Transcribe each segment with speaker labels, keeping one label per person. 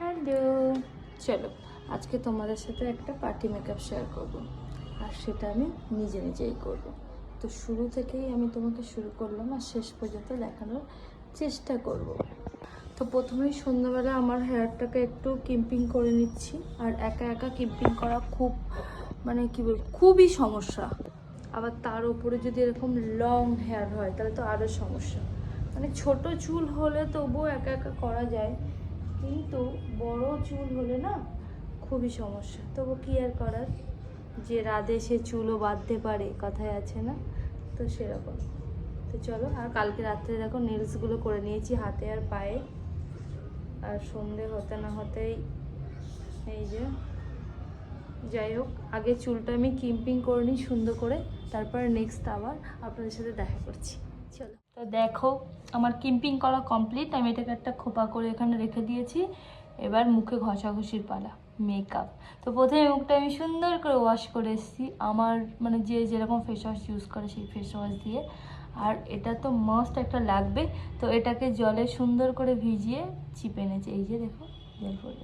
Speaker 1: Hello, চলো আজকে তোমাদের সাথে একটা পার্টি মেকআপ শেয়ার করব, আর সেটা আমি নিজে নিজেই করব। তো শুরু থেকেই আমি তোমাকে শুরু করলাম আর শেষ পর্যন্ত দেখানোর চেষ্টা করব। তো প্রথমেই সন্ধ্যাবেলা আমার হেয়ারটাকে একটু কিম্পিং করে নিচ্ছি। আর একা একা কিম্পিং করা খুব কি বল, খুবই সমস্যা। আবার তার উপরে যদি এরকম লং হেয়ার হয় তাহলে তো আরও সমস্যা। ছোট চুল হলে তবুও একা একা করা যায়, কিন্তু বড় চুল হলে না খুবই সমস্যা। তবু কি আর করার, যে রাধে সে চুলও বাঁধতে পারে, কথায় আছে না? তো সেরকম। তো চলো, আর কালকে রাত্রে দেখো নেলসগুলো করে নিয়েছি হাতে আর পায়ে। আর সন্ধে হতে না হতেই এই যে, যাই হোক, আগে চুলটা আমি কিম্পিং করে নিই সুন্দর করে, তারপর নেক্সট আবার আপনাদের সাথে দেখা করছি। চলো, তো দেখো আমার কিম্পিং করা কমপ্লিট। আমি এটাকে একটা খোপা করে এখানে রেখে দিয়েছি। এবার মুখে ঘষাঘষির পালা, মেকআপ। তো প্রথমে মুখটা আমি সুন্দর করে ওয়াশ করে এসেছি, আমার যে যেরকম ফেস ওয়াশ ইউজ করে সেই ফেস ওয়াশ দিয়ে। আর এটা তো মাস্ট একটা লাগবে, তো এটাকে জলে সুন্দর করে ভিজিয়ে চিপে এনেছি। এই যে দেখো জল পড়ে।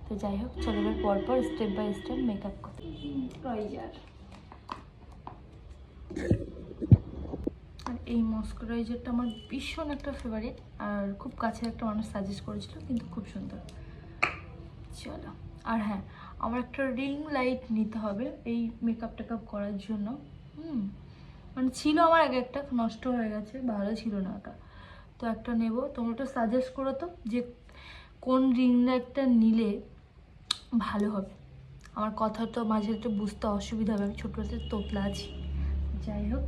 Speaker 1: তো যাই হোক, চলো এবার পরপর স্টেপ বাই স্টেপ মেকআপ করতে। আর এই ময়শ্চারাইজারটা আমার ভীষণ একটা ফেভারিট, আর খুব কাছের একটা মানুষ সাজেস্ট করেছিল, কিন্তু খুব সুন্দর। চলো, আর হ্যাঁ, আমার একটা রিং লাইট নিতে হবে এই মেকআপ টেকআপ করার জন্য। ছিল আমার আগে একটা, নষ্ট হয়ে গেছে, ভালো ছিল না ওটা। তো একটা নেব, তোমরা একটু সাজেস্ট করো তো যে কোন রিং লাইটটা নিলে ভালো হবে। আমার কথা তো মাঝে একটু বুঝতে অসুবিধা হবে, আমি ছোটো থেকে তোতলা আছি। যাই হোক,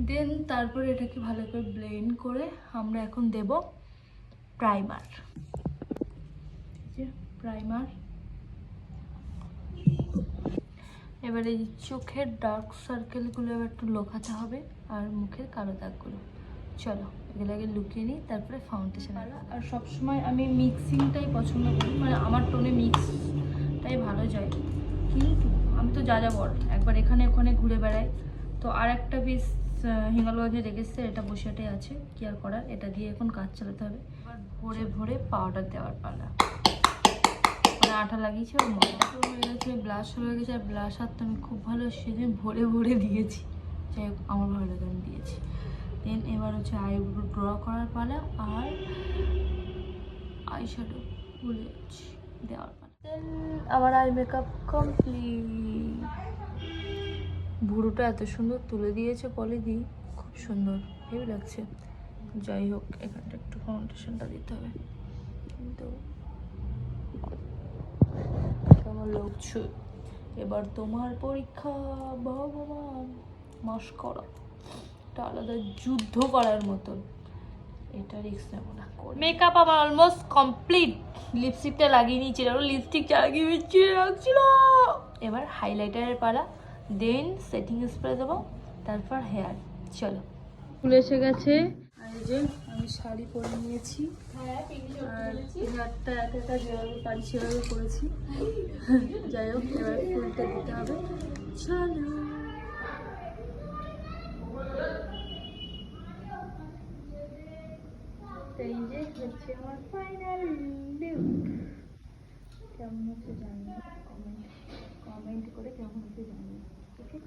Speaker 1: দেন তারপরে এটাকে ভালো করে ব্লেন্ড করে আমরা এখন দেব প্রাইমার। প্রাইমার এবার এই চোখের ডার্ক সার্কেলগুলো এবার একটু লোকাতে হবে, আর মুখের কালো দাগগুলো। চলো এগুলো আগে লুকিয়ে নিই, তারপরে ফাউন্ডেশন। আর সবসময় আমি মিক্সিংটাই পছন্দ করি, আমার টোনে মিক্সটাই ভালো যায়। কিন্তু আমি তো যা বল একবার এখানে ওখানে ঘুরে বেড়াই। তো আর একটা পিস হিমালয়ে রেখেছে, এটা বসিয়াটাই আছে, কি আর করার, এটা দিয়ে এখন কাজ চালাতে হবে। এবার ভরে ভরে পাউডার দেওয়ার পালা। আঠা লাগিয়েছি, ওর ময়দা হয়ে গেছে, ব্লাশ হয়ে গেছে। আর ব্লাশ আর তো আমি খুব ভালো সেদিন ভরে ভরে দিয়েছি। যাই হোক, আমার ভালো লাগে, আমি দিয়েছি। দেন এবার হচ্ছে আইব্রো ড্র করার পালা, আর আই শ্যাডো ভুলে যাচ্ছি দেওয়ার পালা। দেন আমার আই মেকআপ কমপ্লিট। ভুরুটা এত সুন্দর তুলে দিয়েছে পলি দিয়ে, খুব সুন্দর, হেভি লাগছে। যাই হোক, এখানটা একটু ফাউন্ডেশনটা দিতে হবে, কিন্তু কেমন লাগছে। এবার তোমার পরীক্ষা, ভগবান, মস্করা, এটা আলাদা যুদ্ধ করার মতন। এটা রিস্ক নেব না। মেকআপ আমার অলমোস্ট কমপ্লিট। লিপস্টিকটা লাগিয়ে নিয়েছি, লিপস্টিকটা লাগিয়ে রাখছিল। এবার হাইলাইটারের পালা, দেন সেটিং স্প্রে দেবো, তারপর হেয়ার। চলো, ফুল এসে গেছে। আর এই যে আমি শাড়ি পরে নিয়েছি, আর হেয়ারটা একা একা যেভাবে পারি সেভাবে করেছি। যাই হোক, এবার ফুলটা দিতে হবে। চলো, এই যে হচ্ছে আমার ফাইনাল লুক। কেমন হচ্ছে জানিও, কমেন্ট করে কেমন হচ্ছে জানিও। ওকে।